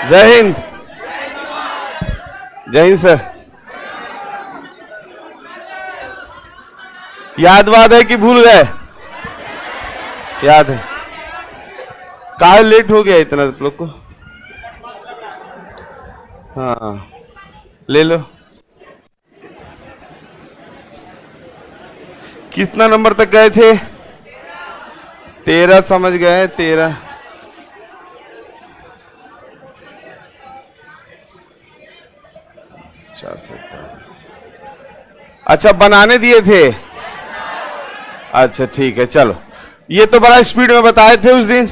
जय हिंद। जय हिंद सर। याद वाद है कि भूल गए? याद है। काहे लेट हो गया इतना आप लोग को? हाँ ले लो। कितना नंबर तक गए थे? 13 समझ गए? 13। अच्छा बनाने दिए थे? अच्छा ठीक है चलो। ये तो बड़ा स्पीड में बताए थे उस दिन।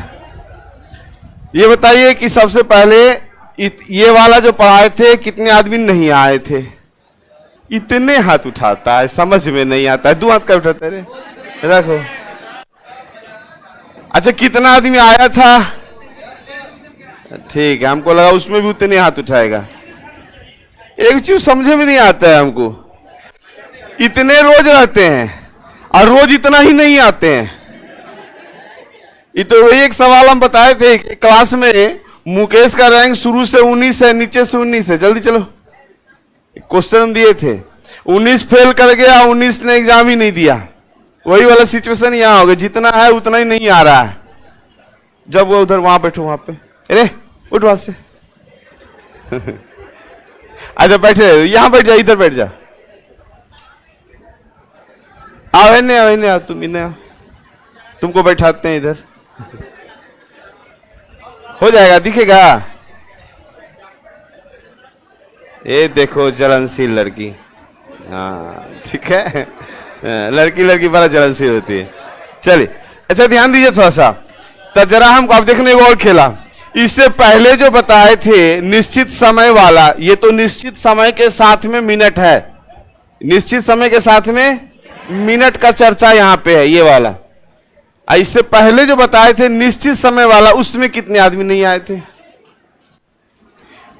ये बताइए कि सबसे पहले ये वाला जो पढ़ाए थे कितने आदमी नहीं आए थे? इतने हाथ उठाता है, समझ में नहीं आता है। 2 हाथ का उठाते रे, रखो। अच्छा कितना आदमी आया था? ठीक है, हमको लगा उसमें भी उतने हाथ उठाएगा। एक चीज समझे में नहीं आता है हमको, इतने रोज रहते हैं और रोज इतना ही नहीं आते हैं। ये तो वही एक सवाल हम बताए थे क्लास में, मुकेश का रैंक शुरू से 19 है, नीचे से 19 है। जल्दी चलो, क्वेश्चन दिए थे, 19 फेल कर गया, 19 ने एग्जाम ही नहीं दिया। वही वाला सिचुएशन यहाँ हो गया, जितना है उतना ही नहीं आ रहा है। जब वो उधर वहां बैठो, वहां पे, अरे उठ वहां से। अच्छा बैठे, यहां बैठ जा, इधर बैठ जा। आओ इन्हें, आओ इन्हें, आओ तुम इन्हें आओ, तुमको बैठाते हैं इधर। हो जाएगा, दिखेगा। ये देखो जलनशील लड़की। हाँ ठीक है, लड़की लड़की बड़ा जलनशील होती है। चलिए अच्छा ध्यान दीजिए थोड़ा सा। तो जरा हमको आप देखने को और खेला। इससे पहले जो बताए थे निश्चित समय वाला, ये तो निश्चित समय के साथ में मिनट है। निश्चित समय के साथ में मिनट का चर्चा यहां पे है, ये वाला। इससे पहले जो बताए थे निश्चित समय वाला, उसमें कितने आदमी नहीं आए थे?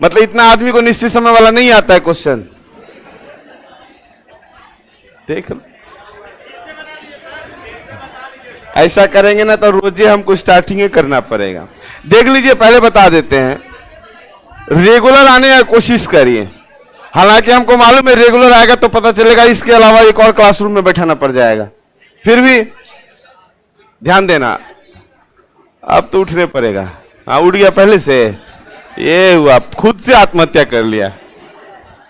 मतलब इतना आदमी को निश्चित समय वाला नहीं आता है क्वेश्चन। देख लो, ऐसा करेंगे ना तो रोजे हमको स्टार्टिंग करना पड़ेगा। देख लीजिए, पहले बता देते हैं, रेगुलर आने की कोशिश करिए। हालांकि हमको मालूम है रेगुलर आएगा तो पता चलेगा, इसके अलावा एक और क्लासरूम में बैठाना पड़ जाएगा। फिर भी ध्यान देना, अब तो उठने पड़ेगा। हाँ उठ गया पहले से, ये हुआ खुद से आत्महत्या कर लिया।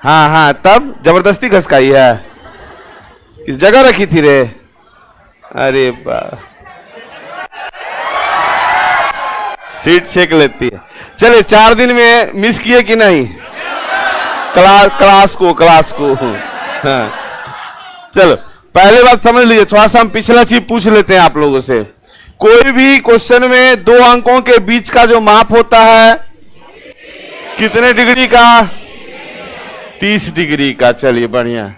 हाँ हाँ, तब जबरदस्ती घसकाई है? किस जगह रखी थी रे? अरे बा, सीट छेक लेती है। चलिए 4 दिन में मिस किए कि नहीं क्लास को? हाँ चलो पहले बात समझ लीजिए। थोड़ा सा हम पिछला चीज पूछ लेते हैं आप लोगों से। कोई भी क्वेश्चन में 2 अंकों के बीच का जो माप होता है कितने डिग्री का? 30 डिग्री का। चलिए बढ़िया,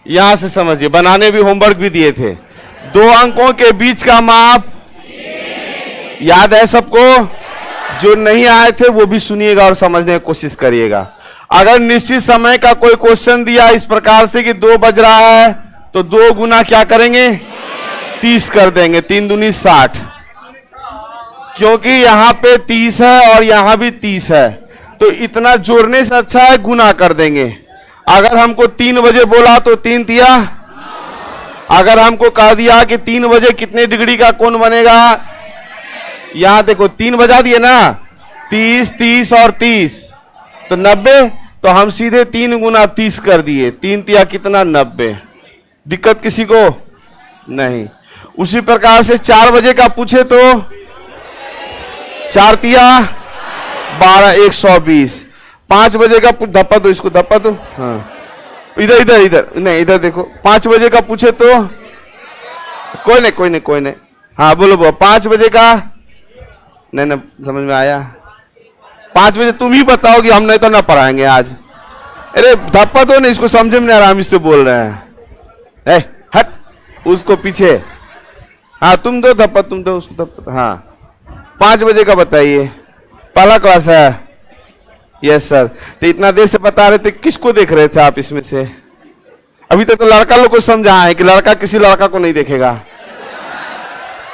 यहां से समझिए। बनाने भी होमवर्क भी दिए थे। 2 अंकों के बीच का माप याद है सबको? जो नहीं आए थे वो भी सुनिएगा और समझने की कोशिश करिएगा। अगर निश्चित समय का कोई क्वेश्चन दिया इस प्रकार से कि 2 बज रहा है, तो 2 गुना क्या करेंगे? 30 कर देंगे। 3 दूनी 60, क्योंकि यहां पे 30 है और यहां भी 30 है, तो इतना जोड़ने से अच्छा है गुना कर देंगे। अगर हमको 3 बजे बोला तो 3 तिया, अगर हमको कह दिया कि 3 बजे कितने डिग्री का कोण बनेगा, यहां देखो 3 बजा दिए ना, 30, 30 और 30 तो 90। तो हम सीधे 3 गुना 30 कर दिए। 3 तिया कितना? 90। दिक्कत किसी को नहीं। उसी प्रकार से 4 बजे का पूछे तो 4 तिया 12, 120। 5 बजे का धप्पा दो, इसको धप्पा दो। हाँ इधर इधर इधर नहीं, इधर देखो। 5 बजे का पूछे तो कोई नहीं। हाँ बोलो 5 बजे का नहीं ना, समझ में आया? 5 बजे तुम ही बताओगे, हम नहीं तो ना पढ़ाएंगे आज। अरे धप्पा दो नहीं, इसको समझ में आराम से बोल रहे हैं। हट उसको पीछे। हाँ तुम दो धप्पा, तुम दो उसको धप्पा। हाँ 5 बजे का बताइए, पहला क्लास है। Yes sir. तो इतना देर से बता रहे थे, किसको देख रहे थे आप इसमें से? अभी तक तो लड़का लोग को समझा है कि लड़का किसी लड़का को नहीं देखेगा।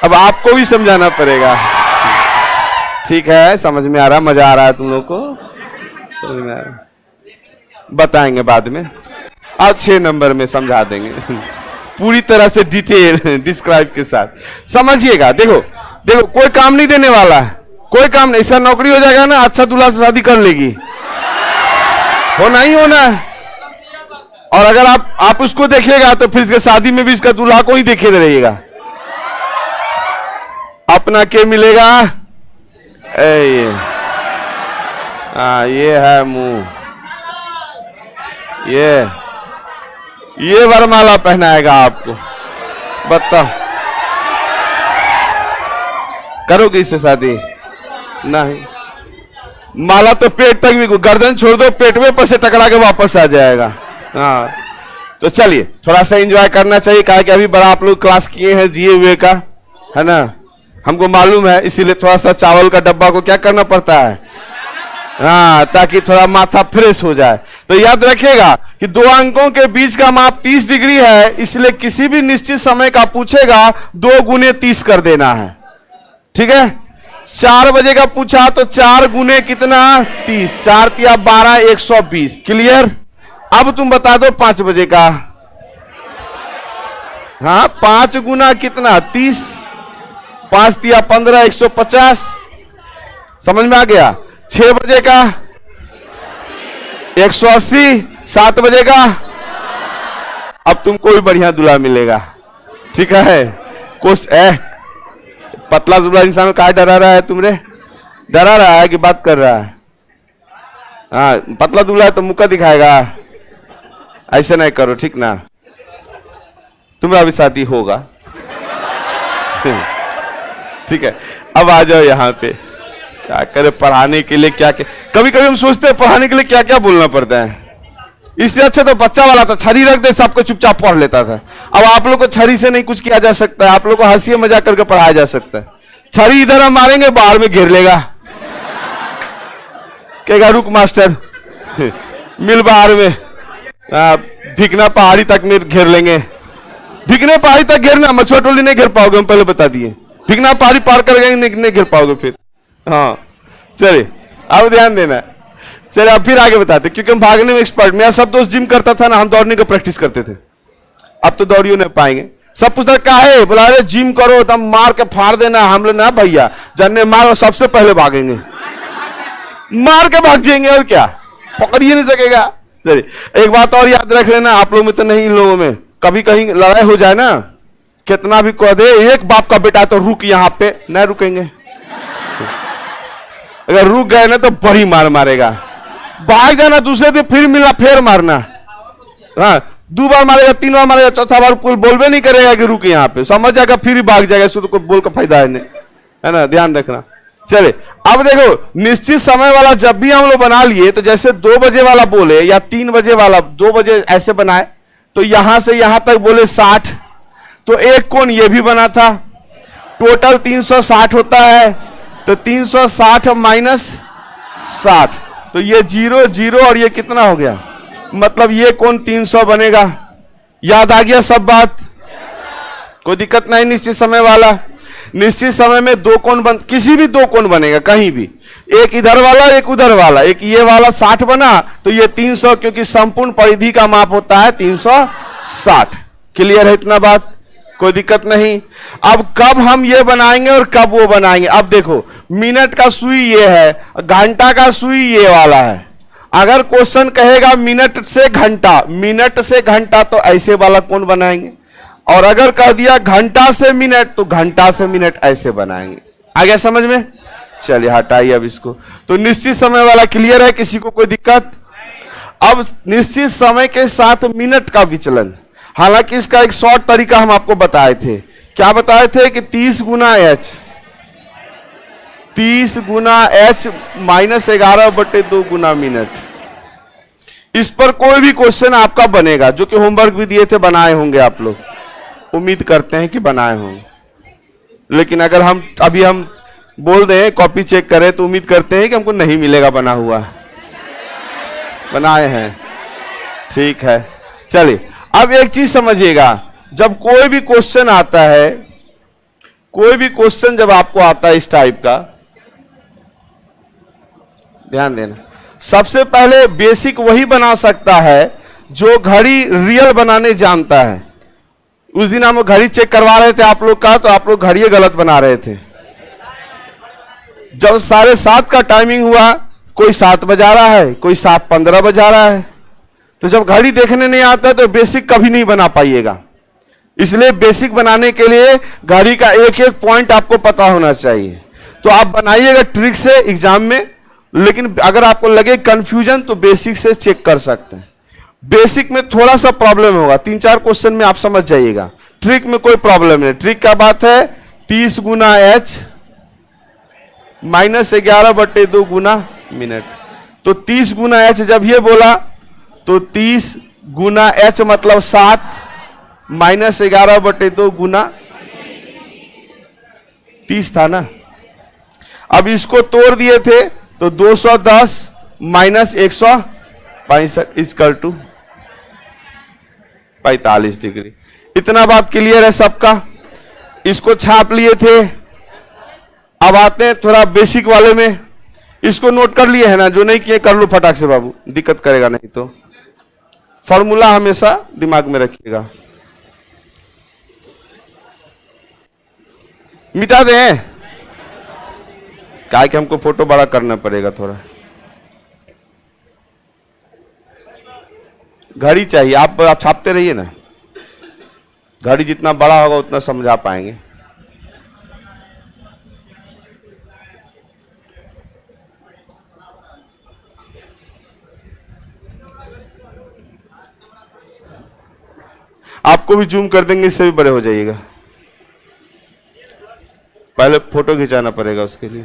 अब आपको भी समझाना पड़ेगा। ठीक है, समझ में आ रहा, मजा आ रहा है तुम लोग को, समझ में आ रहा, बताएंगे बाद में, अब 6 नंबर में समझा देंगे पूरी तरह से डिटेल डिस्क्राइब के साथ। समझिएगा, देखो देखो, कोई काम नहीं देने वाला है, कोई काम नहीं, ऐसा नौकरी हो जाएगा ना, अच्छा दूल्हा से शादी कर लेगी, होना ही होना है। और अगर आप उसको देखिएगा तो फिर इसके शादी में भी इसका दूल्हा को ही देखे रहिएगा, अपना के मिलेगा, ये है मुंह, ये वरमाला पहनाएगा आपको, बताओ करोगे इससे शादी? नहीं, माला तो पेट तक भी, गर्दन छोड़ दो, पेट में पर से टकरा के वापस आ जाएगा। हाँ, तो चलिए थोड़ा सा एंजॉय करना चाहिए, कहा कि अभी बड़ा आप लोग क्लास किए हैं जिए हुए का, है ना, हमको मालूम है, इसीलिए थोड़ा सा चावल का डब्बा को क्या करना पड़ता है, हाँ, ताकि थोड़ा माथा फ्रेश हो जाए। तो याद रखिएगा कि 2 अंकों के बीच का माप 30 डिग्री है, इसलिए किसी भी निश्चित समय का पूछेगा 2 गुने 30 कर देना है, ठीक है। 4 बजे का पूछा तो 4 गुने कितना, 30, 4 तिया 12, 120, क्लियर। अब तुम बता दो 5 बजे का, हाँ, 5 गुना कितना, 30, 5 तिया 15, 150, समझ में आ गया। 6 बजे का 180, 7 बजे का, अब तुमको भी बढ़िया दूल्हा मिलेगा, ठीक है। कुछ पतला दूल्हा इंसान को काहे डरा रहा है तुमरे, डरा रहा है कि बात कर रहा है, हाँ, पतला दूल्हा है तो मुक्का दिखाएगा, ऐसे नहीं करो, ठीक ना, तुम्हें अभी शादी होगा ठीक है। अब आ जाओ यहाँ पे, क्या करे पढ़ाने के लिए, क्या क्या, कभी कभी हम सोचते हैं पढ़ाने के लिए क्या क्या बोलना पड़ता है, इससे अच्छा तो बच्चा वाला था, छड़ी रख दे सबको चुपचाप पढ़ लेता था। अब आप लोग को छड़ी से नहीं कुछ किया जा सकता है, आप लोग को हंसी मजाक करके पढ़ाया जा सकता है। छड़ी इधर हम मारेंगे, बाहर में घेर लेगा, कहेगा रुक मास्टर मिल बाहर में, भिकना पहाड़ी तक में घेर लेंगे, भिकने पहाड़ी तक घेरना, मछुआ टोली नहीं घेर पाओगे, हम पहले बता दिए, भिकना पहाड़ी पार कर गए नहीं घेर पाओगे फिर। हाँ चलिए अब ध्यान देना, चलिए अब फिर आगे बताते, क्योंकि हम भागने में एक्सपर्ट, मेरा सब दोस्त जिम करता था ना, हम दौड़ने का प्रैक्टिस करते थे, अब तो दौड़ियो नहीं पाएंगे। सब पूछता काहे, बोला अरे जिम करो तो मार के फाड़ देना, हम लोग ना भैया जन्ने मारो सबसे पहले भागेंगे, मार के भाग जाएंगे और क्या, पकड़ ही नहीं सकेगा। चलिए एक बात और याद रख लेना, आप लोग में तो नहीं, इन लोगों में कभी कहीं लड़ाई हो जाए ना, कितना भी कह दे एक बाप का बेटा तो रुक, यहाँ पे नहीं रुकेंगे, अगर रुक गए ना तो बड़ी मार मारेगा, भाग जाना दूसरे दिन, फिर मिलना फिर मारना, हाँ 2 बार मारेगा, 3 बार मारेगा, चौथा बार कोई बोलबे नहीं करेगा कि रुक यहाँ पे, समझ जाएगा फिर ही भाग जाएगा, इसको तो कोई बोल का फायदा है नहीं, है ना, ध्यान रखना। चले अब देखो, निश्चित समय वाला जब भी हम लोग बना लिए, तो जैसे 2 बजे वाला बोले या 3 बजे वाला, 2 बजे ऐसे बनाए तो यहां से यहां तक बोले 60, तो एक कोण ये भी बना था, टोटल 360 होता है, तो 360 माइनस 60, तो ये 0 0 और ये कितना हो गया, मतलब ये कोण 300 बनेगा। याद आ गया सब बात, कोई दिक्कत नहीं। निश्चित समय वाला, निश्चित समय में 2 कोण बन, किसी भी 2 कोण बनेगा कहीं भी, एक इधर वाला एक उधर वाला, एक ये वाला 60 बना तो ये 300, क्योंकि संपूर्ण परिधि का माप होता है 360। क्लियर है इतना बात, कोई दिक्कत नहीं। अब कब हम ये बनाएंगे और कब वो बनाएंगे, अब देखो मिनट का सुई ये है, घंटा का सुई ये वाला है। अगर क्वेश्चन कहेगा मिनट से घंटा, मिनट से घंटा, तो ऐसे वाला कोण बनाएंगे, और अगर कह दिया घंटा से मिनट तो घंटा से मिनट ऐसे बनाएंगे। आ गया समझ में? चलिए हटाइए अब इसको। तो निश्चित समय वाला क्लियर है, किसी को कोई दिक्कत? अब निश्चित समय के साथ मिनट का विचलन, हालांकि इसका एक शॉर्ट तरीका हम आपको बताए थे। क्या बताए थे कि 30 गुना एच, 30 गुना एच माइनस 11/2 गुना मिनट। इस पर कोई भी क्वेश्चन आपका बनेगा, जो कि होमवर्क भी दिए थे, बनाए होंगे आप लोग, उम्मीद करते हैं कि बनाए होंगे। लेकिन अगर हम अभी हम बोल दें कॉपी चेक करें तो उम्मीद करते हैं कि हमको नहीं मिलेगा बना हुआ। बनाए हैं, ठीक है। चलिए अब एक चीज समझिएगा, जब कोई भी क्वेश्चन आता है, कोई भी क्वेश्चन जब आपको आता है इस टाइप का, ध्यान देना, सबसे पहले बेसिक वही बना सकता है जो घड़ी रियल बनाने जानता है। उस दिन हम घड़ी चेक करवा रहे थे आप लोग का, तो आप लोग घड़ी गलत बना रहे थे। जब 7:30 का टाइमिंग हुआ, कोई 7 बजा रहा है, कोई 7:15 बजा रहा है। तो जब घड़ी देखने नहीं आता है तो बेसिक कभी नहीं बना पाइएगा। इसलिए बेसिक बनाने के लिए घड़ी का एक एक पॉइंट आपको पता होना चाहिए। तो आप बनाइएगा ट्रिक से एग्जाम में, लेकिन अगर आपको लगे कंफ्यूजन तो बेसिक से चेक कर सकते हैं। बेसिक में थोड़ा सा प्रॉब्लम होगा, 3-4 क्वेश्चन में आप समझ जाइएगा। ट्रिक में कोई प्रॉब्लम नहीं। ट्रिक क्या बात है, 30 गुना h -11/2 गुना मिनट। तो 30 गुना h जब ये बोला तो 30 गुना h मतलब 7 -11/2 गुना 30 था ना। अब इसको तोड़ दिए थे तो 210 - 165 इक्वल टू 45 डिग्री। इतना बात क्लियर है सबका। इसको छाप लिए थे। अब आते हैं थोड़ा बेसिक वाले में। इसको नोट कर लिए है ना, जो नहीं किए कर लो फटाक से बाबू, दिक्कत करेगा नहीं तो। फॉर्मूला हमेशा दिमाग में रखिएगा। मिटा दें, क्या कि हमको फोटो बड़ा करना पड़ेगा थोड़ा। घड़ी चाहिए, आप छापते रहिए ना। घड़ी जितना बड़ा होगा उतना समझा पाएंगे। आपको भी जूम कर देंगे, इससे भी बड़े हो जाइएगा। पहले फोटो खिंचाना पड़ेगा उसके लिए।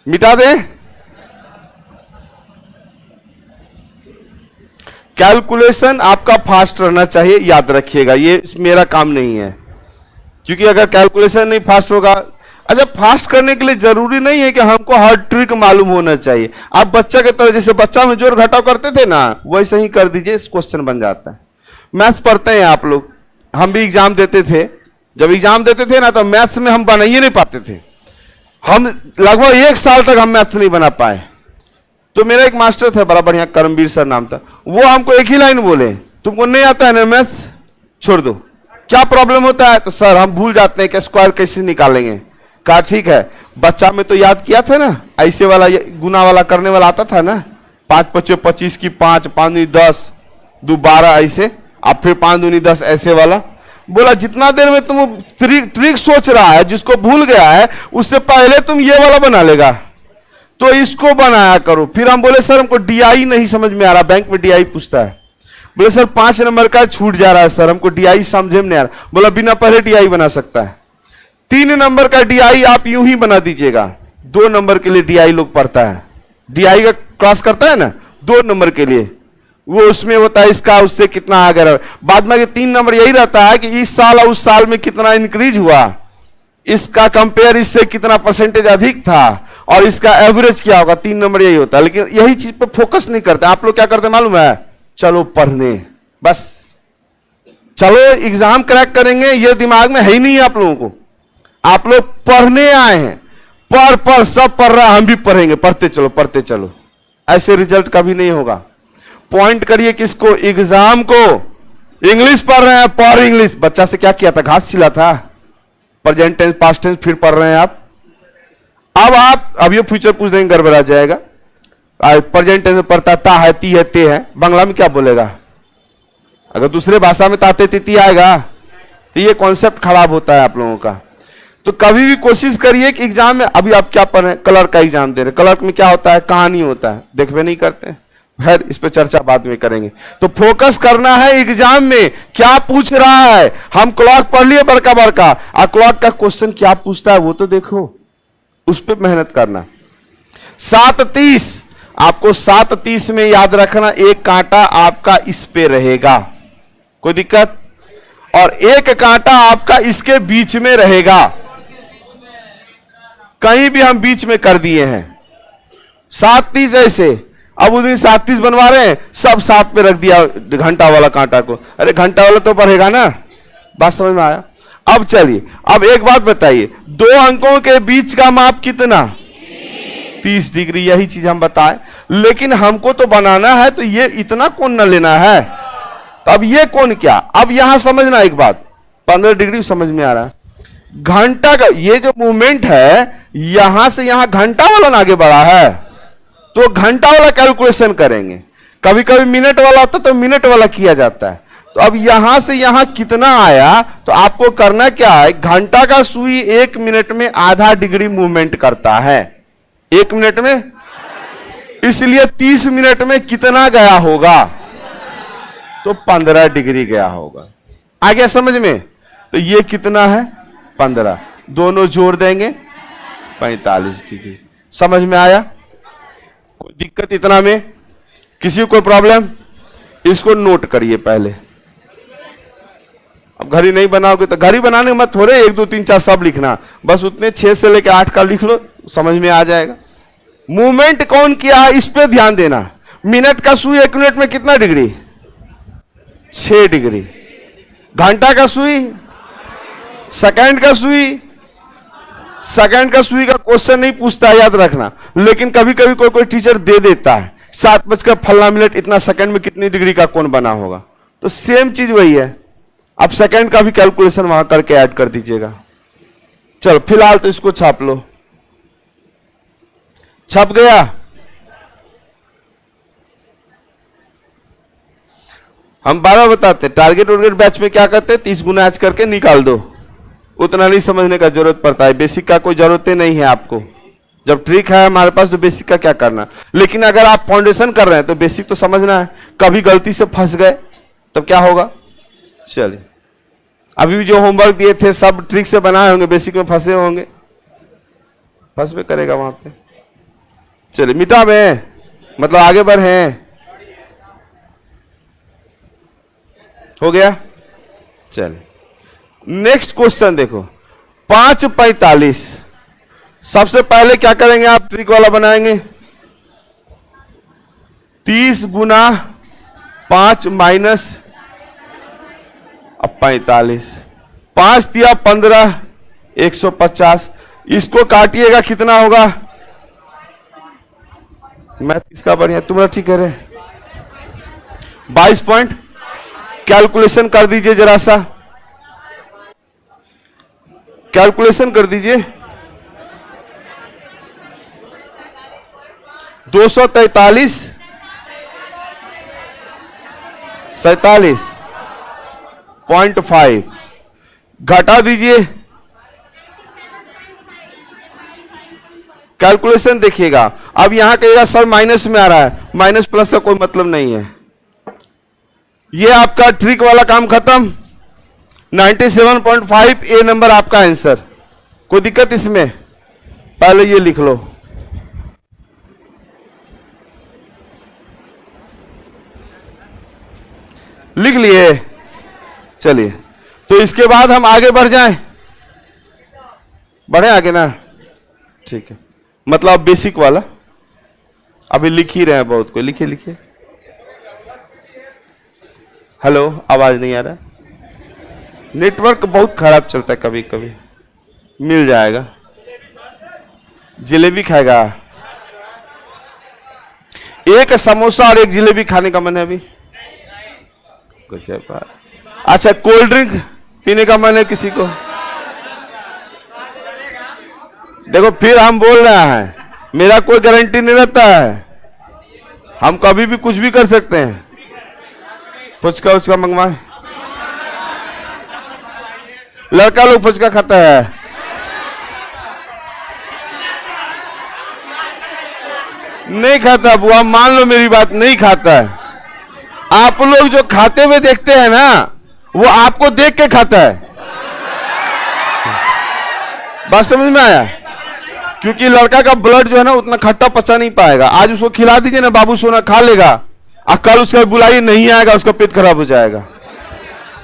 मिटा दें। कैलकुलेशन आपका फास्ट रहना चाहिए, याद रखिएगा। ये मेरा काम नहीं है, क्योंकि अगर कैलकुलेशन नहीं फास्ट होगा। अच्छा, फास्ट करने के लिए जरूरी नहीं है कि हमको हर ट्रिक मालूम होना चाहिए। आप बच्चा के तरह, जैसे बच्चा में जोड़ घटाव करते थे ना, वैसे ही कर दीजिए, क्वेश्चन बन जाता है। मैथ्स पढ़ते हैं आप लोग, हम भी एग्जाम देते थे। जब एग्जाम देते थे ना तो मैथ्स में हम बना ही नहीं पाते थे। हम लगभग 1 साल तक हम मैथ्स नहीं बना पाए। तो मेरा एक मास्टर थे, बड़ा बढ़िया, करमवीर सर नाम था। वो हमको एक ही लाइन बोले, तुमको नहीं आता है ना मैथ्स, छोड़ दो। क्या प्रॉब्लम होता है? तो सर हम भूल जाते हैं कि स्क्वायर कैसे निकालेंगे। कहा ठीक है, बच्चा में तो याद किया था ना, ऐसे वाला गुना वाला करने वाला आता था ना, 5 × 5 = 25 की 5, 5 × 10, 2 = 12 ऐसे, अब फिर 5 × 2 = 10 ऐसे वाला। बोला जितना देर में तुम ट्रिक सोच रहा है, जिसको भूल गया है, उससे पहले तुम ये वाला बना लेगा, तो इसको बनाया करो। फिर हम बोले सर हमको डीआई नहीं समझ में आ रहा, बैंक में डीआई पूछता है। बोले सर 5 नंबर का छूट जा रहा है सर, हमको डीआई समझे में नहीं आ रहा। बोला बिना पढ़े डीआई बना सकता है। 3 नंबर का डीआई आप यूं ही बना दीजिएगा। 2 नंबर के लिए डीआई लोग पढ़ता है, डीआई का क्लास करता है ना 2 नंबर के लिए, वो उसमें होता है इसका उससे कितना आ गया। बाद में 3 नंबर यही रहता है कि इस साल और उस साल में कितना इंक्रीज हुआ, इसका कंपेयर इससे कितना परसेंटेज अधिक था, और इसका एवरेज क्या होगा। 3 नंबर यही होता है। लेकिन यही चीज पे फोकस नहीं करते आप लोग। क्या करते मालूम है? चलो पढ़ने, बस चलो एग्जाम क्रैक करेंगे, ये दिमाग में है ही नहीं है आप लोगों को। आप लोग पढ़ने आए हैं, पढ़ सब पढ़ रहा है, हम भी पढ़ेंगे, पढ़ते चलो। ऐसे रिजल्ट कभी नहीं होगा। पॉइंट करिए किसको? एग्जाम को। इंग्लिश पढ़ रहे हैं, पढ़ इंग्लिश। बच्चा से क्या किया था? घास छिला था। प्रेजेंट टेंस, पास्ट टेंस फिर पढ़ रहे हैं आप। अब ये फ्यूचर पूछ देंगे, गड़बड़ा जाएगा। प्रेजेंट टेंस में पढ़ता ता है, ती है, ते है, बांग्ला में क्या बोलेगा? अगर दूसरे भाषा में ताते तिती आएगा तो ये कॉन्सेप्ट खराब होता है आप लोगों का। तो कभी भी कोशिश करिए कि एग्जाम में, अभी आप क्या पढ़ रहे हैं? कलर का एग्जाम दे रहे, कलर में क्या होता है? कहानी होता है, देखवे नहीं करते। खैर इस पे चर्चा बाद में करेंगे। तो फोकस करना है एग्जाम में, क्या पूछ रहा है। हम क्लॉक पढ़ लिए बड़का, और क्लॉक का क्वेश्चन क्या पूछता है वो तो देखो, उस पर मेहनत करना। 7:30 आपको 7:30 में याद रखना, एक कांटा आपका इस पे रहेगा, कोई दिक्कत? और एक कांटा आपका इसके बीच में रहेगा। कहीं भी हम बीच में कर दिए हैं। 7:30 ऐसे, अब उस दिन 7:30 बनवा रहे हैं, सब 7 पे रख दिया घंटा वाला कांटा को। अरे घंटा वाला तो बढ़ेगा ना, बात समझ में आया? अब चलिए, अब एक बात बताइए, 2 अंकों के बीच का माप कितना? 30 डिग्री, यही चीज हम बताएं। लेकिन हमको तो बनाना है, तो ये इतना कोण न लेना है। तो अब ये कोण क्या, अब यहां समझना एक बात, 15 डिग्री समझ में आ रहा है। घंटा का ये जो मूवमेंट है, यहां से यहां घंटा वाला ना आगे बढ़ा है, तो घंटा वाला कैलकुलेशन करेंगे। कभी कभी मिनट वाला होता तो मिनट वाला किया जाता है। तो अब यहां से यहां कितना आया, तो आपको करना क्या है, घंटा का सुई 1 मिनट में आधा डिग्री मूवमेंट करता है। 1 मिनट में, इसलिए 30 मिनट में कितना गया होगा, तो 15 डिग्री गया होगा। आ गया समझ में? तो ये कितना है, 15, दोनों जोड़ देंगे 45 डिग्री। समझ में आया? कोई दिक्कत इतना में? किसी को कोई प्रॉब्लम? इसको नोट करिए पहले। अब घड़ी नहीं बनाओगे तो घड़ी बनाने मत थोड़े 1 2 3 4 सब लिखना, बस उतने 6 से लेकर 8 का लिख लो, समझ में आ जाएगा। मूवमेंट कौन किया, इस पे ध्यान देना। मिनट का सुई 1 मिनट में कितना डिग्री, 6 डिग्री। घंटा का सुई, सेकंड का सुई, सेकंड का सुई का क्वेश्चन नहीं पूछता है, याद रखना। लेकिन कभी कभी कोई टीचर दे देता है 7 बजकर फला मिनट इतना सेकंड में कितनी डिग्री का कोण बना होगा, तो सेम चीज वही है। अब सेकंड का भी कैलकुलेशन वहां करके ऐड कर दीजिएगा। चलो फिलहाल तो इसको छाप लो। छप गया? हम 12 बताते, टारगेट टारगेट बैच में क्या करते हैं, 30 गुना ऐड करके निकाल दो। उतना नहीं समझने का जरूरत पड़ता है, बेसिक का कोई जरूरत नहीं है आपको। जब ट्रिक है हमारे पास तो बेसिक का क्या करना। लेकिन अगर आप फाउंडेशन कर रहे हैं तो बेसिक तो समझना है। कभी गलती से फंस गए तब क्या होगा। चलिए, अभी भी जो होमवर्क दिए थे सब ट्रिक से बनाए होंगे, बेसिक में फंसे होंगे, फंस भी करेगा वहां पे। चलिए मिटा में, मतलब आगे बढ़े। हो गया? चलिए नेक्स्ट क्वेश्चन देखो, 5:45। सबसे पहले क्या करेंगे आप, ट्रिक वाला बनाएंगे। 30 गुना 5 माइनस 45, 5 दिया 15, 150। इसको काटिएगा कितना होगा, मैथ इसका बढ़िया, तुम्हारा ठीक है रे। 22 पॉइंट। कैलकुलेशन कर दीजिए जरा सा, कैलकुलेशन कर दीजिए। 243 47.5 घटा दीजिए। कैलकुलेशन देखिएगा। अब यहां कहेगा सर माइनस में आ रहा है, माइनस प्लस का कोई मतलब नहीं है। ये आपका ट्रिक वाला काम खत्म। 97.5 ए नंबर आपका आंसर। कोई दिक्कत इसमें? पहले ये लिख लो। लिख लिए? चलिए, तो इसके बाद हम आगे बढ़ जाएं। बढ़े आगे ना? ठीक है, मतलब बेसिक वाला अभी लिख ही रहे हैं बहुत कोई। लिखिए लिखिए। हेलो, आवाज नहीं आ रहा? नेटवर्क बहुत खराब चलता है कभी कभी। मिल जाएगा। जलेबी खाएगा? एक समोसा और एक जलेबी खाने का मन है अभी। कुछ है? अच्छा, कोल्ड ड्रिंक पीने का मन है किसी को? देखो फिर हम बोल रहे हैं, मेरा कोई गारंटी नहीं रहता है, हम कभी भी कुछ भी कर सकते हैं। फुचका उसका मंगवाए। लड़का लोग फुचका खाता है? नहीं खाता बुआ, मान लो मेरी बात, नहीं खाता है। आप लोग जो खाते हुए देखते हैं ना, वो आपको देख के खाता है। बात समझ में आया? क्योंकि लड़का का ब्लड जो है ना उतना खट्टा पचा नहीं पाएगा। आज उसको खिला दीजिए ना, बाबू सोना खा लेगा, और कल उसका बुलाइए नहीं आएगा, उसका पेट खराब हो जाएगा।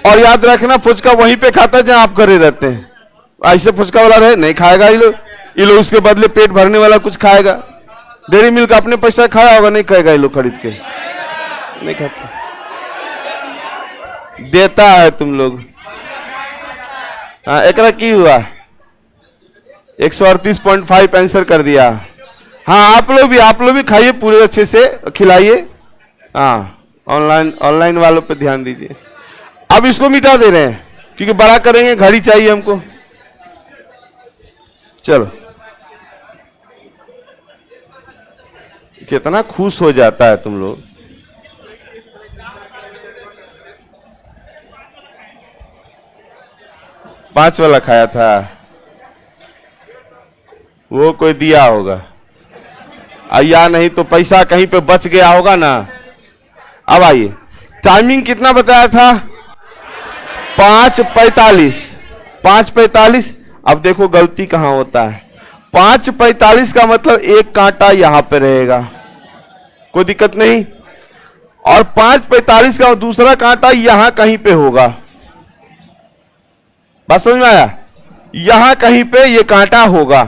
और याद रखना, फुचका वहीं पे खाता है जहां आप करे रहते हैं। ऐसे फुचका वाला रहे नहीं खाएगा। ये लोग उसके बदले पेट भरने वाला कुछ खाएगा। डेयरी मिल्क अपने पैसा खाया होगा, नहीं खाएगा ये लोग खरीद के, नहीं खाता। देता है तुम लोग। हाँ, एकरा की हुआ? 138.5 आंसर कर दिया। हाँ आप लोग भी खाइए पूरे अच्छे से, खिलाइए। हाँ ऑनलाइन वालों पे ध्यान दीजिए। अब इसको मिटा दे रहे हैं क्योंकि बड़ा करेंगे, घड़ी चाहिए हमको। चलो, कितना खुश हो जाता है तुम लोग। पांच वाला खाया था, वो कोई दिया होगा, या नहीं तो पैसा कहीं पे बच गया होगा ना। अब आइए, टाइमिंग कितना बताया था? 5:45। 5:45। अब देखो गलती कहां होता है। 5:45 का मतलब एक कांटा यहां पे रहेगा, कोई दिक्कत नहीं। और 5:45 का दूसरा कांटा यहां कहीं पे होगा। बात समझ में आया? यहां कहीं पे ये कांटा होगा।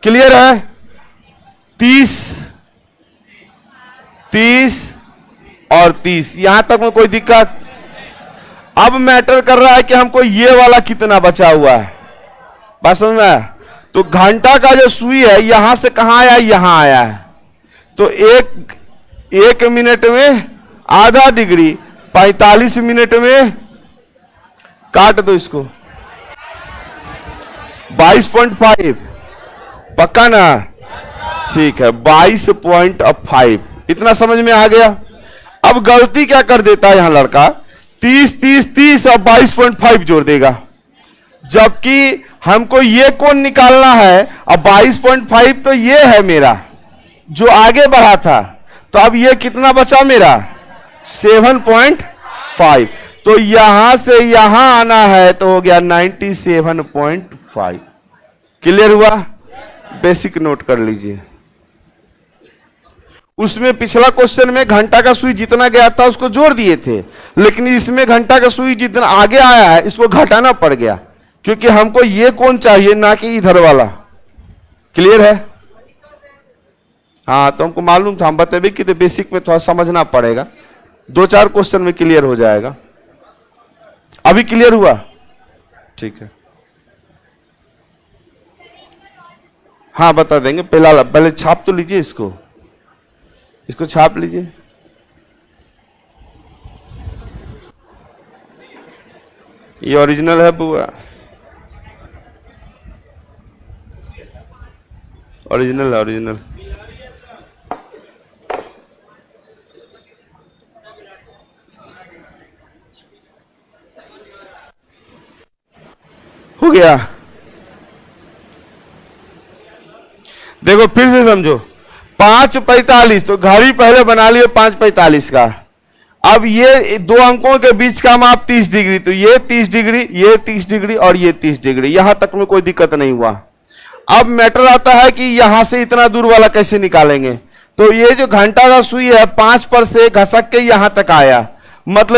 क्लियर है? 30 और 30 यहां तक में कोई दिक्कत? अब मैटर कर रहा है कि हमको ये वाला कितना बचा हुआ है। बात समझ में आया? तो घंटा का जो सुई है यहां से कहां आया? यहां आया है। तो एक मिनट में आधा डिग्री, 45 मिनट में काट दो इसको। 22.5 पक्का ना? ठीक है, 22.5। इतना समझ में आ गया? अब गलती क्या कर देता है यहां लड़का? 30 और 22.5 जोड़ देगा, जबकि हमको ये कोण निकालना है। अब 22.5 तो ये है मेरा जो आगे बढ़ा था, तो अब ये कितना बचा मेरा? 7.5। तो यहां से यहां आना है तो हो गया 97.5। क्लियर हुआ? बेसिक नोट कर लीजिए। उसमें पिछला क्वेश्चन में घंटा का सुई जितना गया था उसको जोड़ दिए थे, लेकिन इसमें घंटा का सुई जितना आगे आया है इसको घटाना पड़ गया, क्योंकि हमको ये कौन चाहिए ना कि इधर वाला। क्लियर है? हाँ, तो हमको मालूम था, हम बतेबे कि तो बेसिक में थोड़ा समझना पड़ेगा, 2-4 क्वेश्चन में क्लियर हो जाएगा। अभी क्लियर हुआ? ठीक है, हाँ बता देंगे। पहले छाप तो लीजिए, इसको छाप लीजिए। ये ओरिजिनल है बुआ, ओरिजिनल है, ओरिजिनल। हो गया? देखो फिर से समझो। 5:45 तो घड़ी पहले बना लियो 5:45 का। अब ये दो अंकों के बीच का माप 30 डिग्री, तो ये 30 डिग्री, ये 30 डिग्री और ये 30 डिग्री। यहां तक में कोई दिक्कत नहीं हुआ। अब मैटर आता है कि यहां से इतना दूर वाला कैसे निकालेंगे। तो ये जो घंटा का सुई है 5 पर से घसक के यहां तक आया, मतलब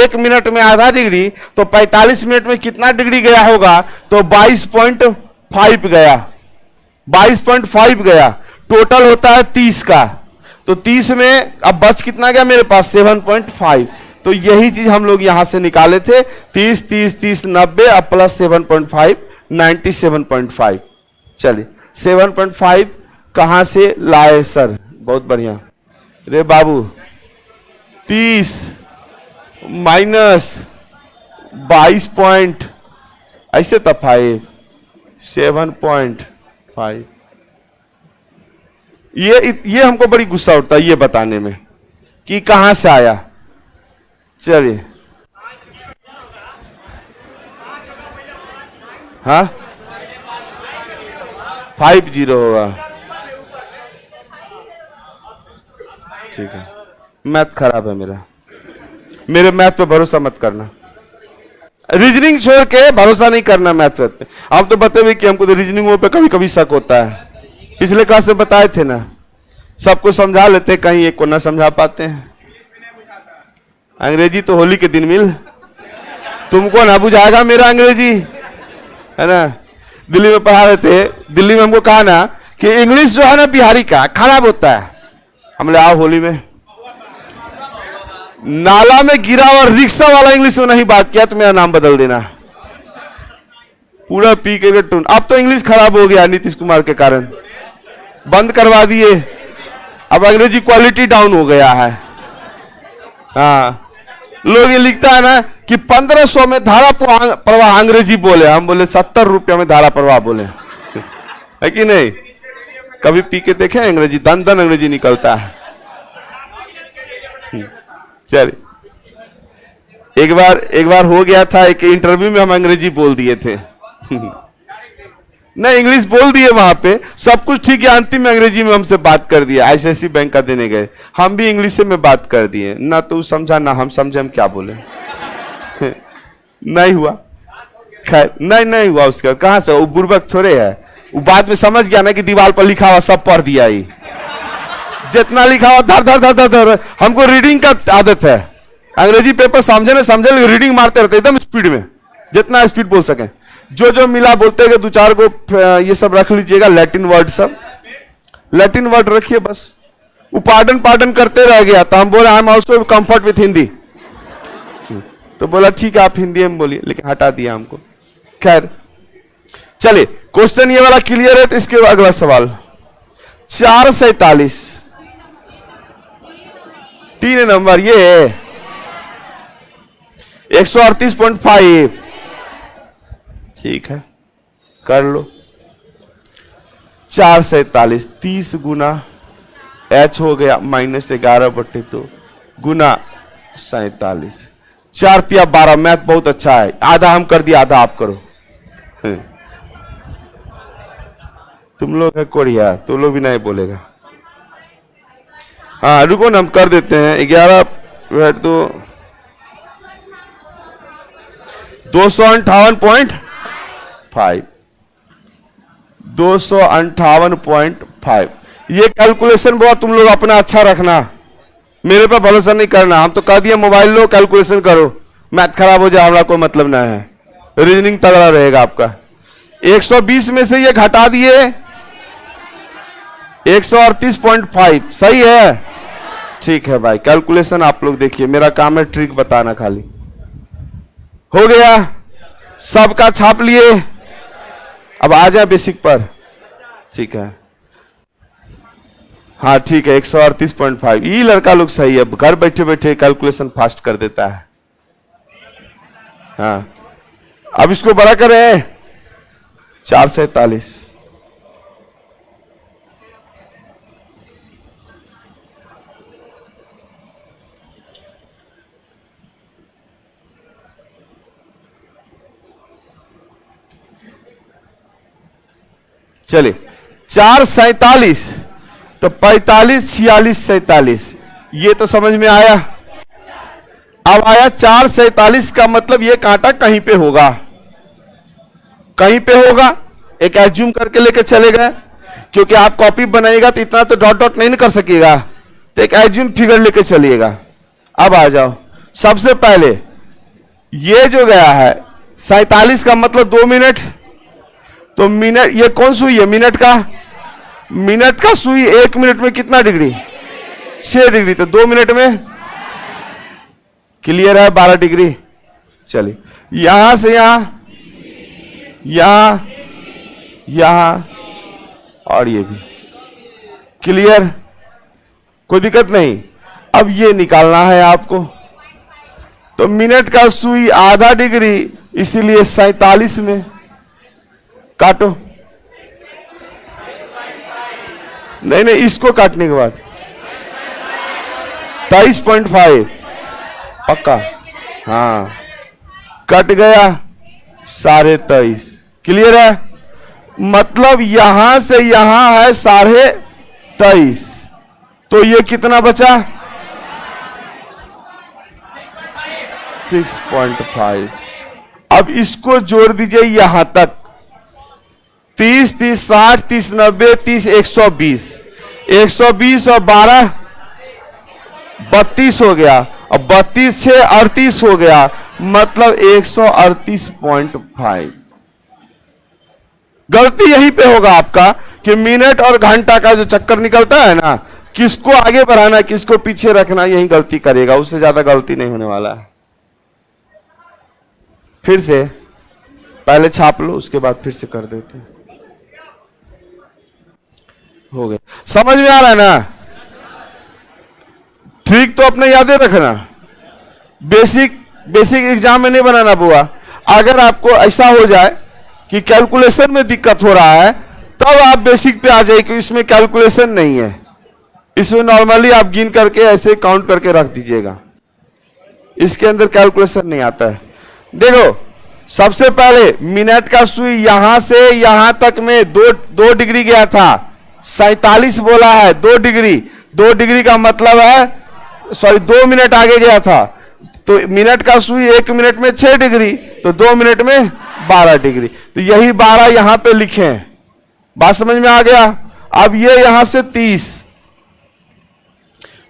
1 मिनट में आधा डिग्री, तो 45 मिनट में कितना डिग्री गया होगा? तो 22.5 गया, 22.5 गया। टोटल होता है 30 का, तो 30 में अब बच कितना गया मेरे पास? 7.5। तो यही चीज हम लोग यहां से निकाले थे। 30 90 अब प्लस 7.5 97.5। चलिए 7.5 कहां से लाए सर? बहुत बढ़िया रे बाबू। 30 माइनस 22 पॉइंट ऐसे तो 5 7.5। ये हमको बड़ी गुस्सा उठता है ये बताने में कि कहां से आया। चलिए, हाँ 50 होगा। ठीक है, मैथ खराब है मेरा, मेरे मैथ पे भरोसा मत करना। रीजनिंग छोड़ के भरोसा नहीं करना मैथ पे। आप तो बताइए कि हमको तो रीजनिंग पे कभी कभी शक होता है। पिछले क्लास में बताए थे ना, सबको समझा लेते, कहीं एक को ना समझा पाते हैं। अंग्रेजी तो होली के दिन मिल, तुमको ना बुझाएगा मेरा अंग्रेजी, है ना। दिल्ली में पढ़ा रहे थे, दिल्ली में हमको कहा ना कि इंग्लिश जो है ना बिहारी का खराब होता है। हमने आओ होली में नाला में गिरा और रिक्शा वाला इंग्लिश में नहीं बात किया तो मेरा नाम बदल देना, पूरा पी के टून। अब तो इंग्लिश खराब हो गया नीतीश कुमार के कारण। बंद करवा दिए। अब अंग्रेजी क्वालिटी डाउन हो गया है। हाँ, लोग ये लिखता है ना कि 1500 में धारा प्रवाह अंग्रेजी बोले, हम बोले 70 रुपया में धारा प्रवाह बोले। है कि नहीं? कभी पी के देखे अंग्रेजी? दन दन अंग्रेजी निकलता है। चलिए, एक बार हो गया था, एक इंटरव्यू में हम अंग्रेजी बोल दिए थे। नहीं, इंग्लिश बोल दिए वहां पे, सब कुछ ठीक है, अंतिम में अंग्रेजी में हमसे बात कर दिया। आईसीआईसी बैंक का देने गए, हम भी इंग्लिश में बात कर दिए, ना तू समझा ना हम समझे हम क्या बोले। नहीं हुआ, खैर नहीं हुआ। उसके बाद कहां से, वो बुर्बक थोड़े है, वो बाद में समझ गया ना कि दीवार पर लिखा हुआ सब पढ़ दिया ही, जितना लिखा हुआ धर धर धर धर धर। हमको रीडिंग का आदत है, अंग्रेजी पेपर समझे ना समझे, रीडिंग मारते रहते एकदम स्पीड में, जितना स्पीड बोल सके। जो मिला बोलते गए, दो चार को ये सब रख लीजिएगा, लैटिन वर्ड, सब लैटिन वर्ड रखिए बस। वो पार्डन करते रह गया, तो हम बोले I am also comfort with Hindi. तो बोला ठीक है आप हिंदी में बोलिए, लेकिन हटा दिया हमको। खैर चलिए, क्वेश्चन ये वाला क्लियर है, तो इसके बाद अगला सवाल 447 3 नंबर, ये 138.5। ठीक है, कर लो। 447 30 गुना h हो गया -11/2 गुना 47, 4 तिया 12। मैथ बहुत अच्छा है, आधा हम कर दिया, आधा आप करो। तुम लोग है कोरिया, तुम लोग भी नहीं बोलेगा। हाँ रुको ना, हम कर देते हैं। 11 तो 258.5 258.5। ये कैलकुलेशन बहुत तुम लोग अपना अच्छा रखना, मेरे पे भरोसा नहीं करना। हम तो कह दिए मोबाइल लो कैलकुलेशन करो, मैथ खराब हो जाए हमारा कोई मतलब ना है, रीजनिंग तगड़ा रहेगा आपका। 120 में से ये घटा दिए 138.5, सही है? ठीक है भाई, कैलकुलेशन आप लोग देखिए, मेरा काम है ट्रिक बताना खाली। हो गया, सबका छाप लिए। अब आ जाए बेसिक पर। ठीक है, हाँ ठीक है, 138.5। ये लड़का लोग सही है, घर बैठे बैठे कैलकुलेशन फास्ट कर देता है। हाँ, अब इसको बड़ा करें 447। चलिए, 447 तो 45 46 47, ये तो समझ में आया। अब आया 447 का मतलब ये कांटा कहीं पे होगा, कहीं पे होगा। एक एज्यूम करके लेके चले गए, क्योंकि आप कॉपी बनाइएगा तो इतना तो डॉट डॉट नहीं कर सकेगा, तो एक एज्यूम फिगर लेके चलिएगा। अब आ जाओ, सबसे पहले ये जो गया है 47 का मतलब 2 मिनट, तो मिनट, ये कौन सुई है? मिनट का सुई 1 मिनट में कितना डिग्री? 6 डिग्री, तो 2 मिनट में क्लियर है 12 डिग्री। चलिए, यहां से यहां और ये भी क्लियर, कोई दिक्कत नहीं। अब ये निकालना है आपको, तो मिनट का सुई आधा डिग्री, इसीलिए 47 में काटो। नहीं, इसको काटने के बाद 23.5 पक्का। हाँ, कट गया 23.5, क्लियर है? मतलब यहां से यहां है 23.5, तो ये कितना बचा? 6.5। अब इसको जोड़ दीजिए यहां तक, 30 30 60 30 90 30 120, 120 और 12 32 हो गया, अब 32 से 38 हो गया, मतलब 138.5। गलती यहीं पे होगा आपका कि मिनट और घंटा का जो चक्कर निकलता है ना, किसको आगे बढ़ाना किसको पीछे रखना, यही गलती करेगा, उससे ज्यादा गलती नहीं होने वाला है। फिर से पहले छाप लो, उसके बाद फिर से कर देते हैं। हो गया। समझ में आ रहा है ना? ट्रिक तो अपने यादें रखना, बेसिक बेसिक एग्जाम में नहीं बनाना बुआ। अगर आपको ऐसा हो जाए कि कैलकुलेशन में दिक्कत हो रहा है तब आप बेसिक पे आ जाइए कि इसमें कैलकुलेशन नहीं है, इसमें नॉर्मली आप गिन करके ऐसे काउंट करके रख दीजिएगा, इसके अंदर कैलकुलेशन नहीं आता है। देखो सबसे पहले मिनट का सुई यहां से यहां तक में 2 डिग्री गया था, 47 बोला है, 2 डिग्री, 2 डिग्री का मतलब है सॉरी 2 मिनट आगे गया था, तो मिनट का सुई 1 मिनट में 6 डिग्री, तो 2 मिनट में 12 डिग्री, तो यही 12 यहां पे लिखे हैं। बात समझ में आ गया? अब ये यहां से 30,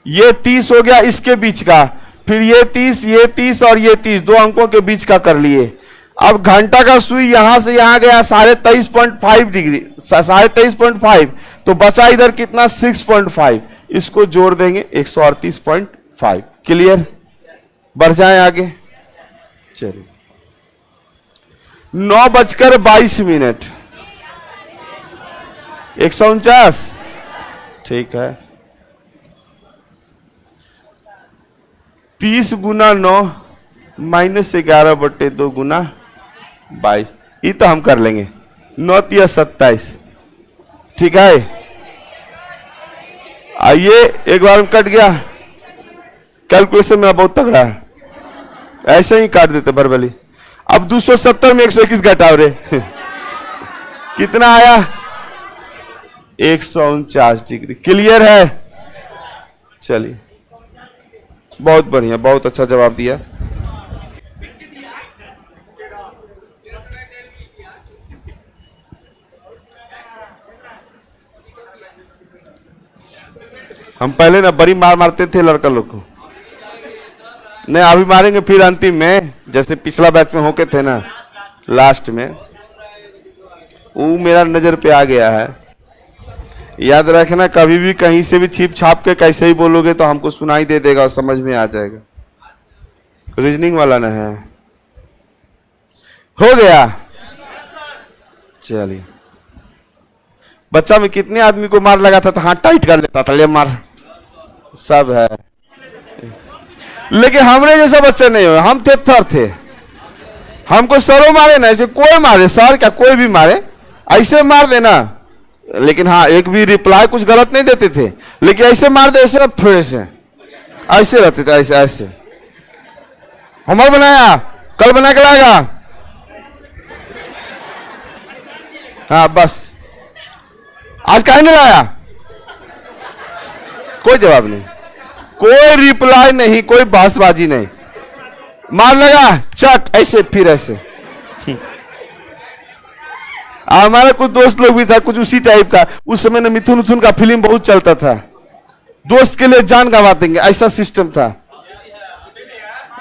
ये 30 हो गया इसके बीच का, फिर ये 30 और ये 30 2 अंकों के बीच का कर लिए। अब घंटा का सुई यहां से यहां गया 23.5 डिग्री, 23.5, तो बचा इधर कितना 6.5, इसको जोड़ देंगे 138.5। क्लियर? बढ़ जाए आगे। चलिए 9:22, 149, ठीक है। 30 गुना 9 -11/2 गुना 22, ये तो हम कर लेंगे। 9 × 27, ठीक है। आइए एक बार में कट गया, कैलकुलेशन में बहुत तगड़ा है, ऐसे ही काट देते बरबली। अब 270 में 121 घटाओ रे कितना आया? 149 डिग्री। क्लियर है? चलिए बहुत बढ़िया, बहुत अच्छा जवाब दिया। हम पहले ना बड़ी मार मारते थे लड़का लोग को, नहीं अभी मारेंगे फिर अंतिम में, जैसे पिछला बैच में होके थे ना लास्ट में, वो मेरा नजर पे आ गया है। याद रखना कभी भी कहीं से भी छिप छाप के कैसे ही बोलोगे तो हमको सुनाई दे देगा और समझ में आ जाएगा। रीजनिंग वाला ना है। हो गया? चलिए बच्चा में कितने आदमी को मार लगा था तो हाथ टाइट कर लेता था, ले मार सब है, लेकिन हमरे जैसा बच्चे नहीं हुए, हम थेथर थे। हमको सरो मारे ना, ऐसे कोई मारे, सर क्या कोई भी मारे ऐसे मार देना, लेकिन हाँ एक भी रिप्लाई कुछ गलत नहीं देते थे, लेकिन ऐसे मार दे, ऐसे थोड़े से ऐसे रहते थे, ऐसे ऐसे। होमवर्क बनाया, कल बना के लाएगा, हाँ बस आज काहे नहीं लाया, कोई जवाब नहीं, कोई रिप्लाई नहीं, कोई बहसबाजी नहीं, मार लगा चट ऐसे फिर ऐसे। हमारे कुछ दोस्त लोग भी था कुछ उसी टाइप का, उस समय ना मिथुन उथुन का फिल्म बहुत चलता था, दोस्त के लिए जान गंवा देंगे ऐसा सिस्टम था।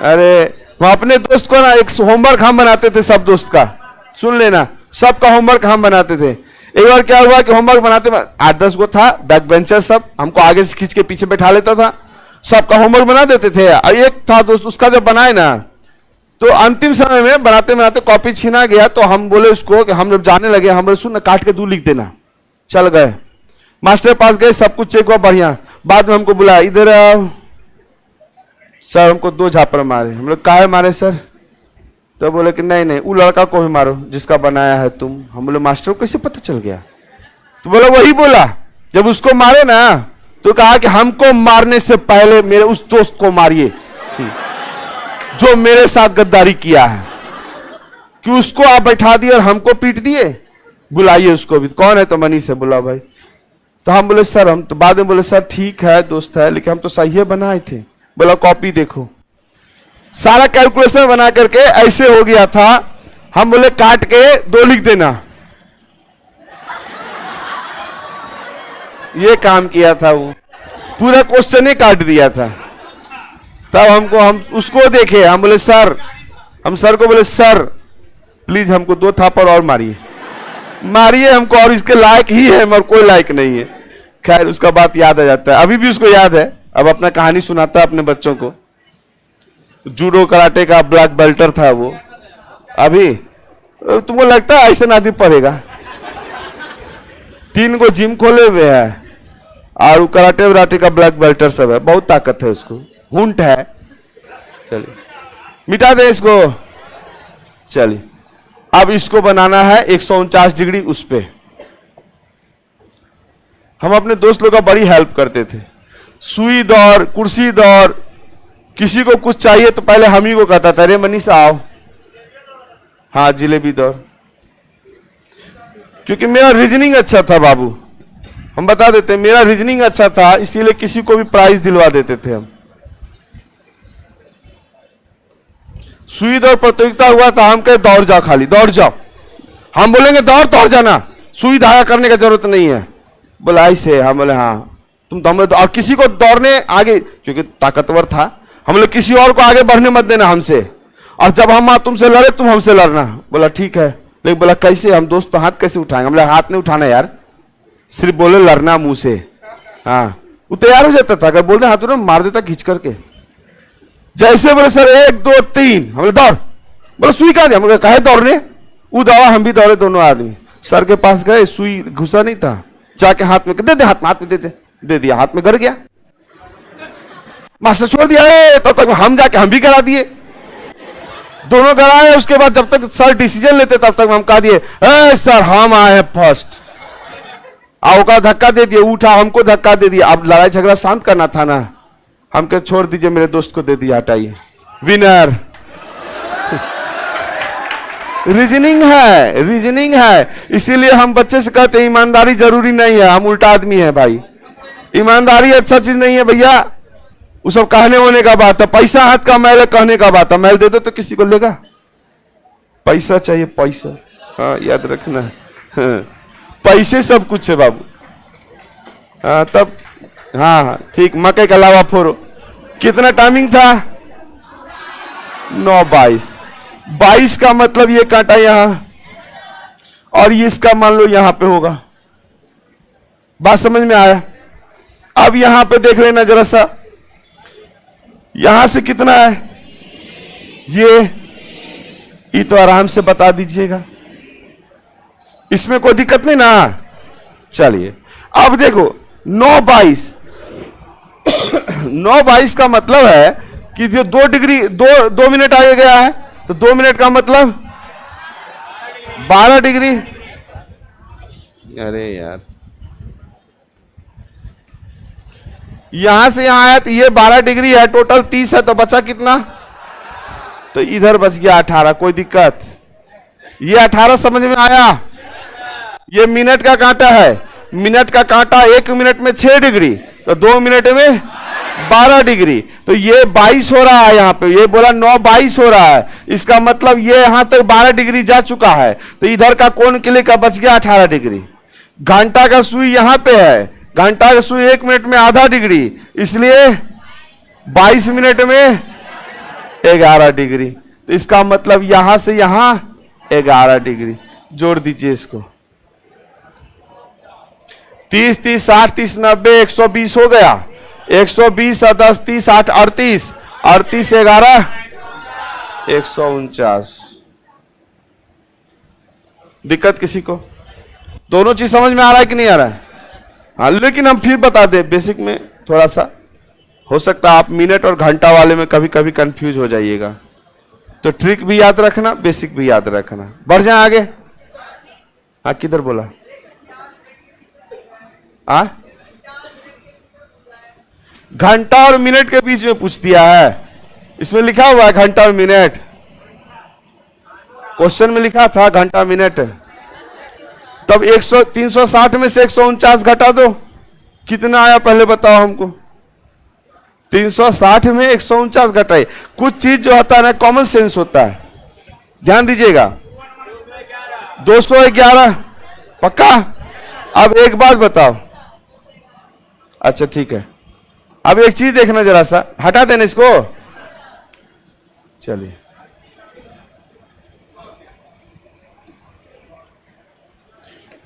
अरे वो अपने दोस्त को ना एक होमवर्क हम बनाते थे, सब दोस्त का, सुन लेना, सबका होमवर्क हम बनाते थे। एक बार क्या हुआ कि होमवर्क बनाते 8-10 गो था बैक बेंचर, सब हमको आगे से खींच के पीछे बैठा लेता था, सबका होमवर्क बना देते थे। एक था दोस्त, उसका जब बनाए ना तो अंतिम समय में बनाते बनाते कॉपी छीना गया, तो हम बोले उसको कि हम जब जाने लगे, हम बोले सुन काट के 2 लिख देना। चल गए मास्टर पास गए, सब कुछ चेक हुआ बढ़िया, बाद में हमको बुलाया, इधर आओ सर, हमको 2 झापड़ मारे। हम लोग काहे मारे सर? तो बोले कि नहीं नहीं वो लड़का को भी मारो जिसका बनाया है तुम। हम बोले मास्टर को कैसे पता चल गया? तो बोला वही बोला, जब उसको मारे ना तो कहा कि हमको मारने से पहले मेरे उस दोस्त को मारिए जो मेरे साथ गद्दारी किया है, कि उसको आप बैठा दिए और हमको पीट दिए, बुलाइए उसको भी। कौन है? तो मनीष है। बुला भाई। तो हम बोले सर, हम तो बाद में बोले सर ठीक है दोस्त है, लेकिन हम तो सही बनाए थे। बोला कॉपी देखो, सारा कैलकुलेशन बना करके ऐसे हो गया था। हम बोले काट के 2 लिख देना, ये काम किया था, वो पूरा क्वेश्चन ही काट दिया था। तब हम उसको देखे, हम बोले सर, हम सर को बोले सर प्लीज हमको 2 थापड़ और मारिए, मारिए हमको, और इसके लायक ही है, मगर कोई लायक नहीं है। खैर उसका बात याद आ जाता है, अभी भी उसको याद है। अब अपना कहानी सुनाता है अपने बच्चों को। जूडो कराटे का ब्लैक बेल्टर था वो। अभी तुमको लगता है ऐसा आदमी पढ़ेगा? 3 को जिम खोले हुए है और वो कराटे वराटे का ब्लैक बेल्टर सब है, बहुत ताकत है उसको, हुंट है। चलिए मिटा दे इसको। चलिए अब इसको बनाना है 149 डिग्री उस पे। हम अपने दोस्त लोग का बड़ी हेल्प करते थे, सुई दौर, कुर्सी दौर, किसी को कुछ चाहिए तो पहले हम ही को कहता था, अरे मनीषा आओ, हाँ जिलेबी दौर, क्योंकि मेरा रीजनिंग अच्छा था बाबू, हम बता देते मेरा रीजनिंग अच्छा था, इसीलिए किसी को भी प्राइज दिलवा देते थे हम। सुई दौड़ प्रतियोगिता हुआ था, हम कहे दौड़ जाओ, खाली दौड़ जाओ, हम बोलेंगे दौड़ जाना, सुई धागा करने की जरूरत नहीं है। बोला ऐसे, हम बोले हाँ तुम तो, हमें और किसी को दौड़ने आगे, क्योंकि ताकतवर था, हम लोग किसी और को आगे बढ़ने मत देना हमसे, और जब हम तुमसे लड़े तुम हमसे लड़ना। बोला ठीक है, लेकिन बोला कैसे, हम दोस्त तो हाथ कैसे उठाएंगे, हम बोला हाथ नहीं उठाना यार, सिर्फ बोले लड़ना मुंह से। हाँ वो तैयार हो जाता था, अगर बोलते हाथ उन्हें मार देता खींच करके। जैसे बोले सर 1 2 3, हम बोले दौड़, बोले सुई कहा दिया, हम कहे दौड़ने, वो दौड़ा हम भी दौड़े, दोनों आदमी सर के पास गए, सुई घुसा नहीं था, जाके हाथ में दे दे, हाथ में दे दिया, हाथ में गड़ गया, मास्टर छोड़ दिया। तब तक हम जाके हम भी करा दिए, दोनों कराए। उसके बाद जब तक सर डिसीजन लेते तब तक हम कहा दिए सर हम आए हैं फर्स्ट, आओ का धक्का दे दिए, उठा हमको धक्का दे दिया। अब लड़ाई झगड़ा शांत करना था ना, हम कह छोड़ दीजिए, मेरे दोस्त को दे दिया, हटाइए, विनर। रीजनिंग है, इसीलिए हम बच्चे से कहते हैं ईमानदारी जरूरी नहीं है, हम उल्टा आदमी है भाई, ईमानदारी अच्छा चीज नहीं है भैया, वो सब कहने होने का बात है। पैसा हाथ का मैल है, कहने का बात है, मैल दे दो तो किसी को लेगा, पैसा चाहिए पैसा, हाँ याद रखना। हाँ, पैसे सब कुछ है बाबू। हाँ तब हाँ ठीक, मकई का लावा फोड़ो। कितना टाइमिंग था? 9:22। 22 का मतलब ये कांटा यहां, और ये इसका मान लो यहां पे होगा। बात समझ में आया? अब यहां पे देख लेना जरा सा, यहां से कितना है ये तो आराम से बता दीजिएगा, इसमें कोई दिक्कत नहीं ना। चलिए अब देखो 9:22 9:22 का मतलब है कि जो 2 डिग्री 2 मिनट आगे गया है, तो 2 मिनट का मतलब 12 डिग्री। अरे यार यहां से यहां आया तो ये 12 डिग्री है, टोटल 30 है, तो बचा कितना? तो इधर बच गया 18। कोई दिक्कत? ये 18 समझ में आया? ये मिनट का कांटा है, मिनट का कांटा 1 मिनट में 6 डिग्री, तो 2 मिनट में 12 डिग्री, तो ये 22 हो रहा है। यहाँ पे ये बोला 9:22 हो रहा है, इसका मतलब ये यहां तक 12 डिग्री जा चुका है, तो इधर का कोण के लिए का बच गया 18 डिग्री। घंटा का सुई यहां पे है, घंटा का सुई 1 मिनट में आधा डिग्री, इसलिए 22 मिनट में 11 डिग्री, तो इसका मतलब यहां से यहां 11 डिग्री। जोड़ दीजिए इसको, 30 30 60 30 90 120 हो गया। 120 और 10 30 8 38 38 11 149। दिक्कत किसी को? दोनों चीज समझ में आ रहा है कि नहीं आ रहा है? हाँ, लेकिन हम फिर बता दें, बेसिक में थोड़ा सा हो सकता है आप मिनट और घंटा वाले में कभी कभी कंफ्यूज हो जाइएगा, तो ट्रिक भी याद रखना, बेसिक भी याद रखना। बढ़ जाए आगे। हाँ किधर बोला? घंटा और मिनट के बीच में पूछ दिया है, इसमें लिखा हुआ है घंटा और मिनट, क्वेश्चन में लिखा था घंटा मिनट। तब 360 में से 149 घटा दो, कितना आया पहले बताओ हमको? 360 में 149 घटाए। कुछ चीज जो होता है ना, कॉमन सेंस होता है, ध्यान दीजिएगा। 211 पक्का? अब एक बात बताओ, अच्छा ठीक है, अब एक चीज देखना जरा सा, हटा देना इसको। चलिए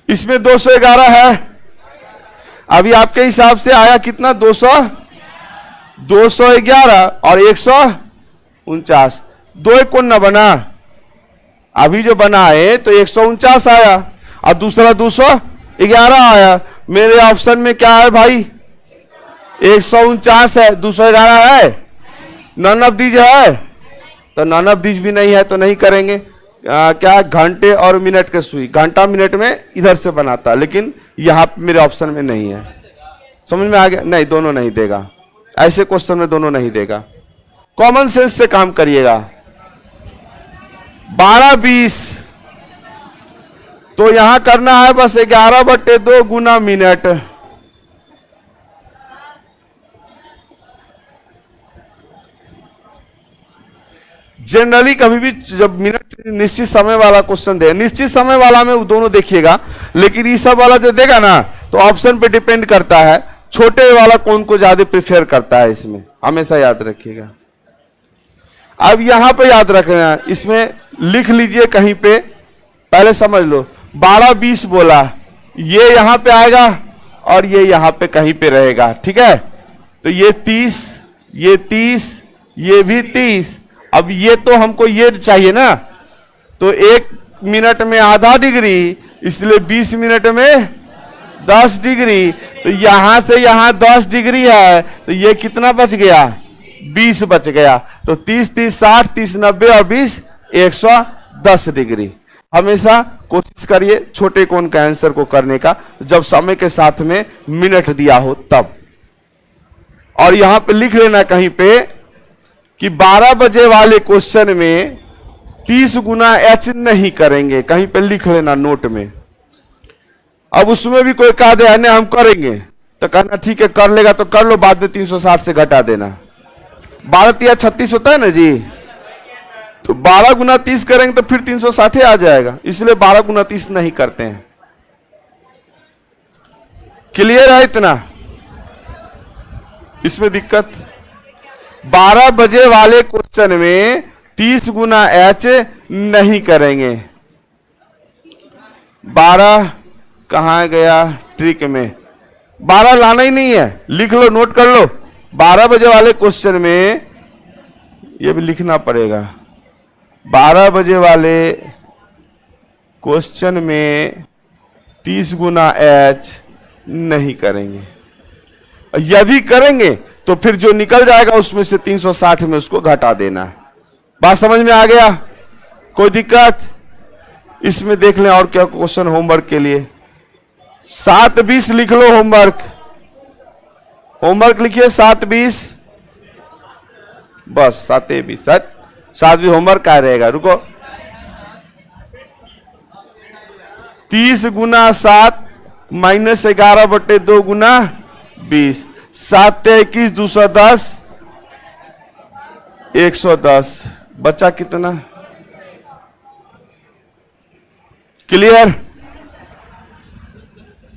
इसमें 211 है, अभी आपके हिसाब से आया कितना? 211 और 149, 2 एक कौन ना बना? अभी जो बना है तो 149 आया, और दूसरा 200 11 आया। मेरे ऑप्शन में क्या है भाई? 149 है। 211 है? नन ऑफ दीज है? तो नन ऑफ दीज भी नहीं है तो नहीं करेंगे। क्या घंटे और मिनट के सुई, घंटा मिनट में इधर से बनाता, लेकिन यहां मेरे ऑप्शन में नहीं है। समझ में आ गया? नहीं, दोनों नहीं देगा। ऐसे क्वेश्चन में दोनों नहीं देगा। कॉमन सेंस से काम करिएगा। 12-20 तो यहां करना है बस 11/2 गुना मिनट। जनरली कभी भी जब मिनट निश्चित समय वाला क्वेश्चन दे, निश्चित समय वाला में वो दोनों देखिएगा, लेकिन ये सब वाला जो देगा ना तो ऑप्शन पे डिपेंड करता है छोटे वाला कौन को ज्यादा प्रेफर करता है। इसमें हमेशा याद रखिएगा। अब यहां पे याद रखना है, इसमें लिख लीजिए कहीं पे, पहले समझ लो। 12-20 बोला, ये यहां पे आएगा और ये यहां पे कहीं पे रहेगा, ठीक है? तो ये 30, ये 30, ये भी 30। अब ये तो हमको ये चाहिए ना, तो 1 मिनट में आधा डिग्री, इसलिए 20 मिनट में 10 डिग्री। तो यहां से यहां 10 डिग्री है, तो ये कितना बच गया? 20 बच गया। तो 30, 30, 60, 30, 90 और 20, 110 डिग्री। हमेशा कोशिश करिए छोटे कोण का आंसर को करने का, जब समय के साथ में मिनट दिया हो तब। और यहां पे लिख लेना कहीं पे कि 12 बजे वाले क्वेश्चन में 30 गुना h नहीं करेंगे, कहीं पे लिख लेना नोट में। अब उसमें भी कोई कह दे नहीं हम करेंगे, तो कहना ठीक है कर लेगा तो कर लो, बाद में 360 से घटा देना। 12 × 36 होता है ना जी, तो 12 गुना 30 करेंगे तो फिर 360 आ जाएगा, इसलिए 12 गुना 30 नहीं करते हैं। क्लियर है इतना? इसमें दिक्कत? 12 बजे वाले क्वेश्चन में 30 गुना h नहीं करेंगे। 12 कहां गया ट्रिक में? 12 लाना ही नहीं है, लिख लो, नोट कर लो। 12 बजे वाले क्वेश्चन में, ये भी लिखना पड़ेगा, 12 बजे वाले क्वेश्चन में 30 गुना h नहीं करेंगे। यदि करेंगे तो फिर जो निकल जाएगा उसमें से 360 में उसको घटा देना। बात समझ में आ गया? कोई दिक्कत? इसमें देख लें और क्या क्वेश्चन होमवर्क के लिए। 7-20 लिख लो होमवर्क। होमवर्क लिखिए 7-20, बस 7-20। 7 होमवर्क का रहेगा। रुको, 30 गुना 7 माइनस 11/2 गुना 20। 7 × 21, 210, 110। बच्चा कितना? क्लियर?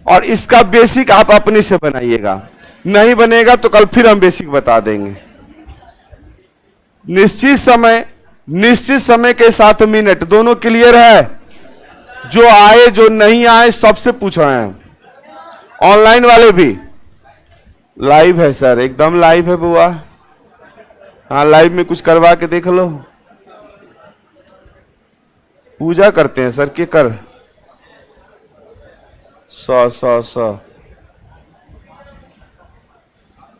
और इसका बेसिक आप अपने से बनाइएगा, नहीं बनेगा तो कल फिर हम बेसिक बता देंगे। निश्चित समय के साथ मिनट, दोनों क्लियर है? जो आए जो नहीं आए सबसे पूछ रहे हैं। ऑनलाइन वाले भी लाइव है सर, एकदम लाइव है बुआ। हाँ, लाइव में कुछ करवा के देख लो। पूजा करते हैं सर के कर 100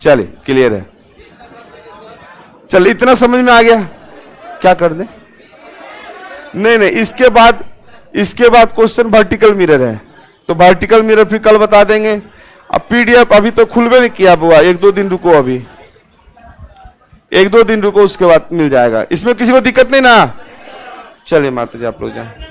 चलिए, क्लियर है? चलिए, इतना समझ में आ गया? क्या कर दे? नहीं, इसके बाद क्वेश्चन वर्टिकल मिरर है, तो वर्टिकल मिरर फिर कल बता देंगे। अब पीडीएफ अभी तो खुलबे नहीं किया बुआ, 1-2 दिन रुको, अभी 1-2 दिन रुको, उसके बाद मिल जाएगा। इसमें किसी को दिक्कत नहीं ना? चलिए माता जी आप लोग जाए।